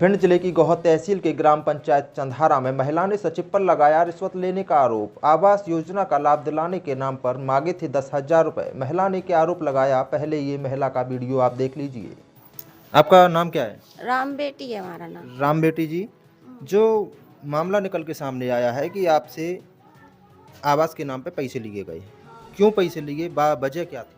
भिंड जिले की गौहर तहसील के ग्राम पंचायत चंधारा में महिला ने सचिव पर लगाया रिश्वत लेने का आरोप। आवास योजना का लाभ दिलाने के नाम पर मांगे थे 10,000 रुपए। महिला ने क्या आरोप लगाया, पहले ये महिला का वीडियो आप देख लीजिए। आपका नाम क्या है? राम बेटी है हमारा नाम। राम बेटी जी, जो मामला निकल के सामने आया है कि आपसे आवास के नाम पे पैसे लिए गए, क्यों पैसे लिए, वजह क्या थी?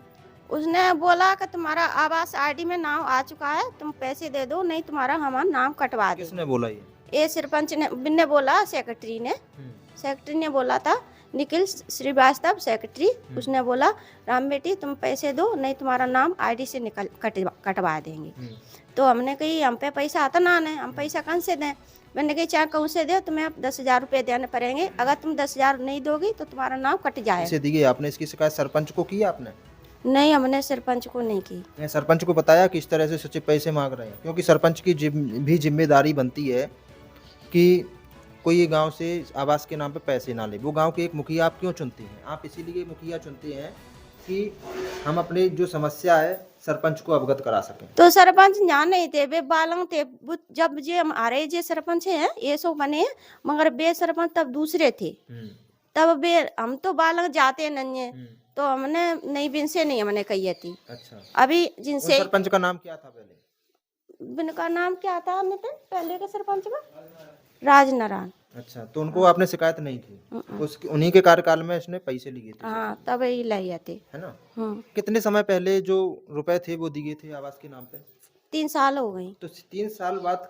उसने बोला कि तुम्हारा आवास आईडी में नाम आ चुका है, तुम पैसे दे दो, नहीं तुम्हारा हमारा नाम कटवा दे। किसने बोला ये सरपंच ने बोला, सेक्रेटरी ने बोला था, निखिल श्रीवास्तव सेक्रेटरी। उसने बोला राम बेटी तुम पैसे दो, नहीं तुम्हारा नाम आईडी से कटवा देंगे। तो हमने कही हम पे पैसा आता ना है, हम पैसा कहाँ से दें। मैंने कही चाहे कहूँ से दे, तुम्हें अब 10,000 रुपये देने पड़ेंगे, अगर तुम 10,000 नहीं दोगी तो तुम्हारा नाम कट जाएगा। पैसे दिए आपने, इसकी शिकायत सरपंच को की आपने? नहीं, हमने सरपंच को नहीं की। सरपंच को बताया कि इस तरह से सचिव पैसे मांग रहे हैं? क्योंकि सरपंच की भी जिम्मेदारी बनती है कि कोई गांव से आवास के नाम पे पैसे ना ले। वो गांव के एक मुखिया आप क्यों चुनते हैं? आप इसीलिए मुखिया चुनते हैं कि हम अपने जो समस्या है सरपंच को अवगत करा सकें। तो सरपंच यहाँ नहीं थे, वे बालंग थे। जब जे हमारे जे सरपंच हैं ये सो बने, मगर बे सरपंच तब दूसरे थे। तब बे हम तो बालंग जाते नहीं, तो हमने नहीं बिन से नहीं हमने कही थी। अच्छा, अभी जिनसे सरपंच का नाम क्या था पहले? बिन का नाम क्या था नितिन, पहले के सरपंच का राजनारायण। अच्छा, तो उनको आपने शिकायत नहीं की? उसकी उन्हीं के कार्यकाल में इसने पैसे लिए थे? हाँ, तब ही लिए थे, है ना। कितने समय पहले जो रुपए थे वो दिए थे आवास के नाम पे? 3 साल हो गई। तो 3 साल बाद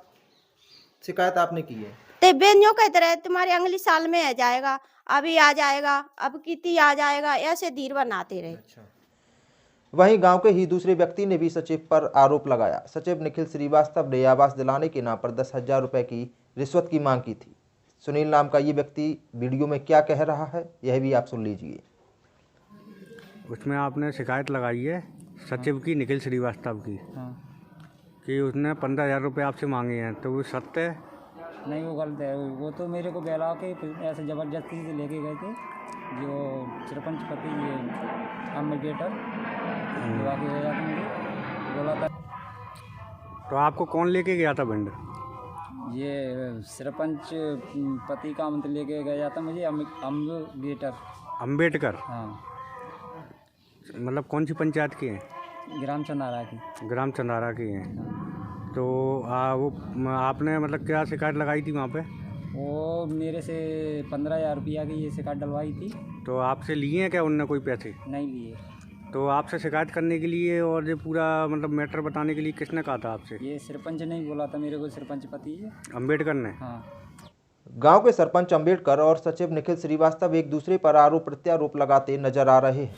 शिकायत आपने की है? ते बेनियों कहते रहे तुम्हारे अगली साल में आ जाएगा, अभी आ जाएगा, अब कितनी आ जाएगा, ऐसे धीर बनाते रहे। अच्छा। वहीं गांव के ही दूसरे व्यक्ति ने भी सचिव पर आरोप लगाया। सचिव निखिल श्रीवास्तव ने आवास दिलाने के नाम पर 10,000 रुपए की रिश्वत की मांग की थी। सुनील नाम का ये व्यक्ति वीडियो में क्या कह रहा है, यह भी आप सुन लीजिए। उसमें आपने शिकायत लगाई है सचिव की, निखिल श्रीवास्तव की, कि उसने 15,000 रुपये आपसे मांगे हैं, तो वो सत्य है? नहीं, वो गलत है। वो तो मेरे को बहला के ऐसे ज़बरदस्ती से लेके गए थे, जो सरपंच पति ये अम्बेडकर आके गया था, मुझे बोला था। तो आपको कौन लेके गया था भिंड? ये सरपंच पति का मंत्री लेके गया था मुझे, अम्बेडकर। हाँ, मतलब कौन सी पंचायत की है? ग्राम चंदारा की। ग्राम चंदारा की है। तो वो आपने मतलब क्या शिकायत लगाई थी वहाँ पे? वो मेरे से 15,000 रुपया की ये शिकायत डलवाई थी। तो आपसे लिए हैं क्या उनने कोई पैसे? नहीं लिए। तो आपसे शिकायत करने के लिए और ये पूरा मतलब मैटर बताने के लिए किसने कहा था आपसे? ये सरपंच नहीं बोला था मेरे को, सरपंच पति है अम्बेडकर ने। हाँ। गांव के सरपंच अम्बेडकर और सचिव निखिल श्रीवास्तव एक दूसरे पर आरोप प्रत्यारोप लगाते नजर आ रहे हैं।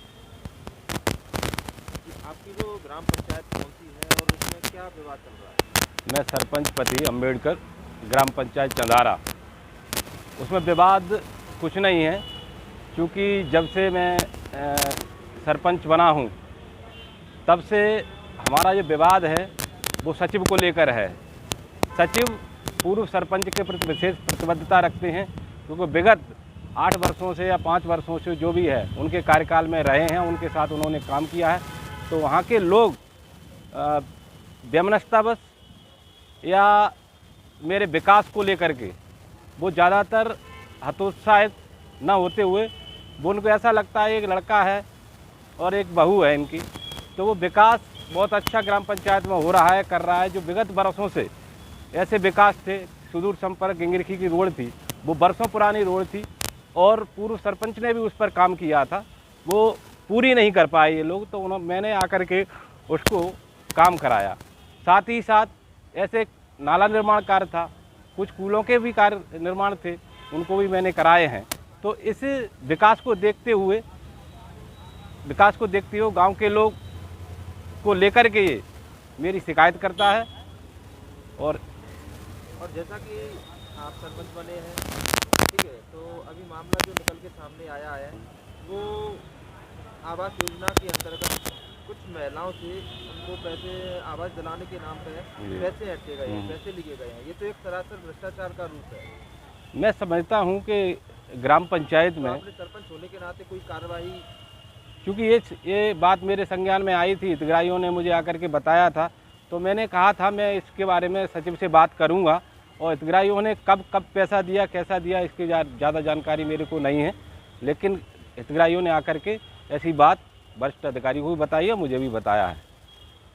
आपकी जो ग्राम पंचायत कौन सी है और इसमें क्या विवाद चल रहा है? मैं सरपंच पति अम्बेडकर, ग्राम पंचायत चंदारा। उसमें विवाद कुछ नहीं है, क्योंकि जब से मैं सरपंच बना हूँ तब से हमारा जो विवाद है वो सचिव को लेकर है। सचिव पूर्व सरपंच के प्रति विशेष प्रतिबद्धता रखते हैं, क्योंकि विगत 8 वर्षों से या 5 वर्षों से जो भी है उनके कार्यकाल में रहे हैं, उनके साथ उन्होंने काम किया है। तो वहाँ के लोग वैमनस्यतावश या मेरे विकास को लेकर के वो ज़्यादातर हतोत्साहित न होते हुए, वो उनको ऐसा लगता है एक लड़का है और एक बहू है इनकी, तो वो विकास बहुत अच्छा ग्राम पंचायत में हो रहा है, कर रहा है। जो विगत वर्षों से ऐसे विकास थे, सुदूर संपर्क गिंगरखी की रोड थी, वो बरसों पुरानी रोड थी और पूर्व सरपंच ने भी उस पर काम किया था, वो पूरी नहीं कर पाए ये लोग। तो मैंने आकर के उसको काम कराया। साथ ही साथ ऐसे नाला निर्माण कार्य था, कुछ स्कूलों के भी कार्य निर्माण थे, उनको भी मैंने कराए हैं। तो इस विकास को देखते हुए गांव के लोग को लेकर के ये मेरी शिकायत करता है। और जैसा कि आप सरपंच बने हैं, ठीक है, तो अभी मामला जो निकल के सामने आया है वो आवास योजना के अंतर्गत कुछ महिलाओं से उनको पैसे आवास दिलाने के नाम पे पैसे हटे गए हैं, पैसे लिए गए हैं। ये तो एक सरासर भ्रष्टाचार का रूप है। मैं समझता हूँ कि ग्राम पंचायत में अपने सरपंच होने के नाते कोई कार्रवाई, क्योंकि ये बात मेरे संज्ञान में आई थी, हितग्राहियों ने मुझे आकर के बताया था, तो मैंने कहा था मैं इसके बारे में सचिव से बात करूंगा, और हितग्राहियों ने कब पैसा दिया, कैसा दिया, इसकी ज़्यादा जानकारी मेरे को नहीं है, लेकिन हितग्राहियों ने आकर के ऐसी बात वरिष्ठ अधिकारी को भी बताई है, मुझे भी बताया है।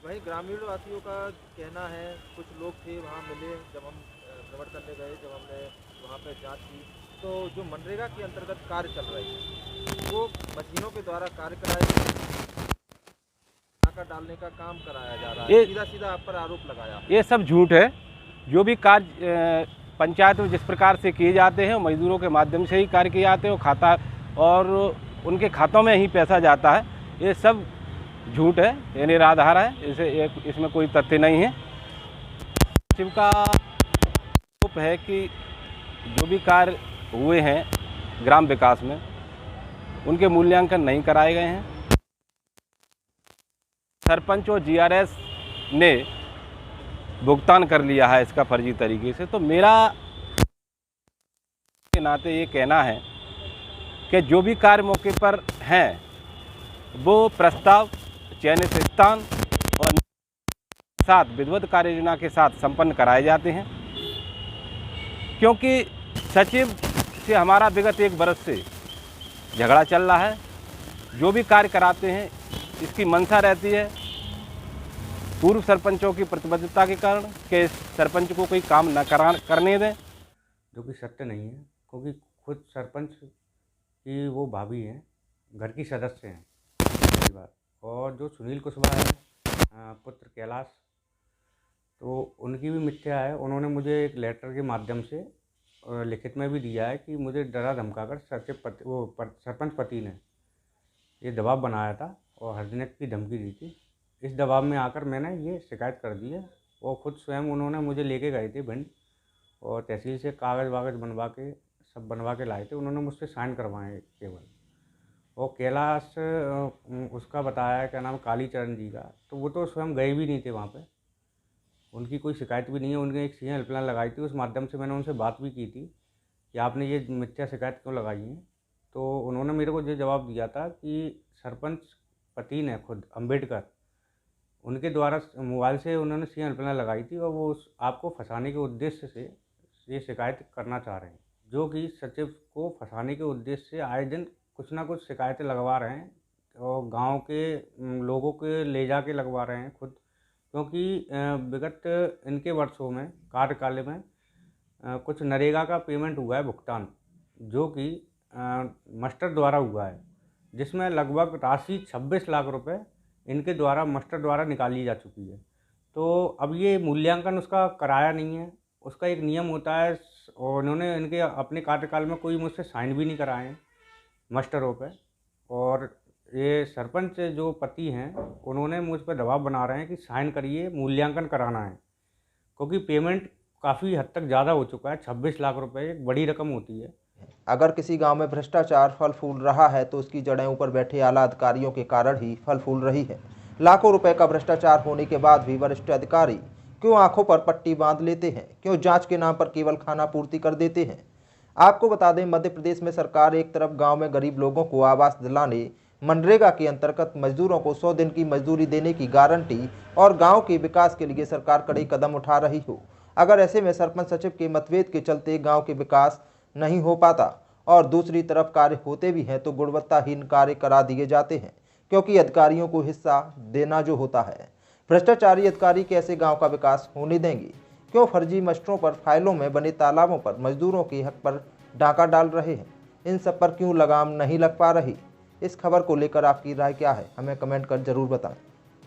वहीं ग्रामीण वासियों का कहना है, कुछ लोग थे वहाँ मिले जब हम भ्रमण करने गए, जब हमने वहाँ पर जांच की, तो जो मनरेगा के अंतर्गत कार्य चल रहे हैं वो मशीनों के द्वारा कार्य कराए, नाका डालने का काम कराया जा रहा है, सीधा सीधा आप पर आरोप लगाया। ये सब झूठ है। जो भी कार्य पंचायत में जिस प्रकार से किए जाते हैं, मजदूरों के माध्यम से ही कार्य किए जाते हैं, खाता और उनके खातों में ही पैसा जाता है, ये सब झूठ है, ये निराधार है, इसमें कोई तथ्य नहीं है। सचिव का आरोप है कि जो भी कार्य हुए हैं ग्राम विकास में, उनके मूल्यांकन नहीं कराए गए हैं। सरपंच और जीआरएस ने भुगतान कर लिया है इसका फर्जी तरीके से। तो मेरा के नाते ये कहना है कि जो भी कार्य मौके पर हैं वो प्रस्ताव चयनित स्थान और साथ विधिवत कार्य योजना के साथ संपन्न कराए जाते हैं, क्योंकि सचिव से हमारा विगत 1 वर्ष से झगड़ा चल रहा है। जो भी कार्य कराते हैं इसकी मंशा रहती है पूर्व सरपंचों की प्रतिबद्धता के कारण कि सरपंच को कोई काम न करने दें, जो कि सत्य नहीं है, क्योंकि खुद सरपंच की वो भाभी हैं, घर की सदस्य हैं पहली बात। और जो सुनील कुशवाहा है पुत्र कैलाश, तो उनकी भी मिथ्या है। उन्होंने मुझे एक लेटर के माध्यम से लिखित में भी दिया है कि मुझे डरा धमकाकर सरपंच पति ने ये दबाव बनाया था और हरदिनक की धमकी दी थी। इस दबाव में आकर मैंने ये शिकायत कर दी है। और खुद स्वयं उन्होंने मुझे लेके गए थे भिंड और तहसील से कागज़ वागज़ बनवा के लाए थे। उन्होंने मुझसे साइन करवाए केवल। और कैलाश उसका बताया क्या नाम कालीचरण जी का, तो वो तो स्वयं गए भी नहीं थे वहाँ पे, उनकी कोई शिकायत भी नहीं है। उनने एक सीएम हेल्पलाइन लगाई थी, उस माध्यम से मैंने उनसे बात भी की थी कि आपने ये मिथ्या शिकायत क्यों लगाई है। तो उन्होंने मेरे को ये जवाब दिया था कि सरपंच पति ने खुद अम्बेडकर उनके द्वारा मोबाइल से उन्होंने सीएम हेल्पलाइन लगाई थी और वो आपको फंसाने के उद्देश्य से ये शिकायत करना चाह रहे हैं, जो कि सचिव को फंसाने के उद्देश्य से आए दिन कुछ ना कुछ शिकायतें लगवा रहे हैं और गांव के लोगों के ले जाके लगवा रहे हैं खुद। क्योंकि विगत इनके वर्षों में कार्यकाल में कुछ नरेगा का पेमेंट हुआ है भुगतान, जो कि मास्टर द्वारा हुआ है, जिसमें लगभग राशि 26 लाख रुपए इनके द्वारा मास्टर द्वारा निकाली जा चुकी है। तो अब ये मूल्यांकन उसका कराया नहीं है, उसका एक नियम होता है और उन्होंने इनके अपने कार्यकाल में कोई मुझसे साइन भी नहीं कराए हैं मास्टरों पे। और ये सरपंच जो पति हैं उन्होंने मुझ पर दबाव बना रहे हैं कि साइन करिए, मूल्यांकन कराना है, क्योंकि पेमेंट काफ़ी हद तक ज़्यादा हो चुका है। 26 लाख रुपए एक बड़ी रकम होती है। अगर किसी गांव में भ्रष्टाचार फल फूल रहा है तो उसकी जड़ें ऊपर बैठे आला अधिकारियों के कारण ही फल फूल रही है। लाखों रुपए का भ्रष्टाचार होने के बाद भी वरिष्ठ अधिकारी क्यों आंखों पर पट्टी बांध लेते हैं, क्यों जांच के नाम पर केवल खाना पूर्ति कर देते हैं। आपको बता दें, मध्य प्रदेश में सरकार एक तरफ गांव में गरीब लोगों को आवास दिलाने, मनरेगा के अंतर्गत मजदूरों को 100 दिन की मजदूरी देने की गारंटी और गांव के विकास के लिए सरकार कड़े कदम उठा रही हो। अगर ऐसे में सरपंच सचिव के मतभेद के चलते गांव के विकास नहीं हो पाता और दूसरी तरफ कार्य होते भी हैं तो गुणवत्ताहीन कार्य करा दिए जाते हैं, क्योंकि अधिकारियों को हिस्सा देना जो होता है। भ्रष्टाचारी अधिकारी कैसे गांव का विकास होने देंगे? क्यों फर्जी मास्टरों पर, फाइलों में बने तालाबों पर, मजदूरों के हक पर डाका डाल रहे हैं? इन सब पर क्यों लगाम नहीं लग पा रही? इस खबर को लेकर आपकी राय क्या है? हमें कमेंट कर जरूर बताएं।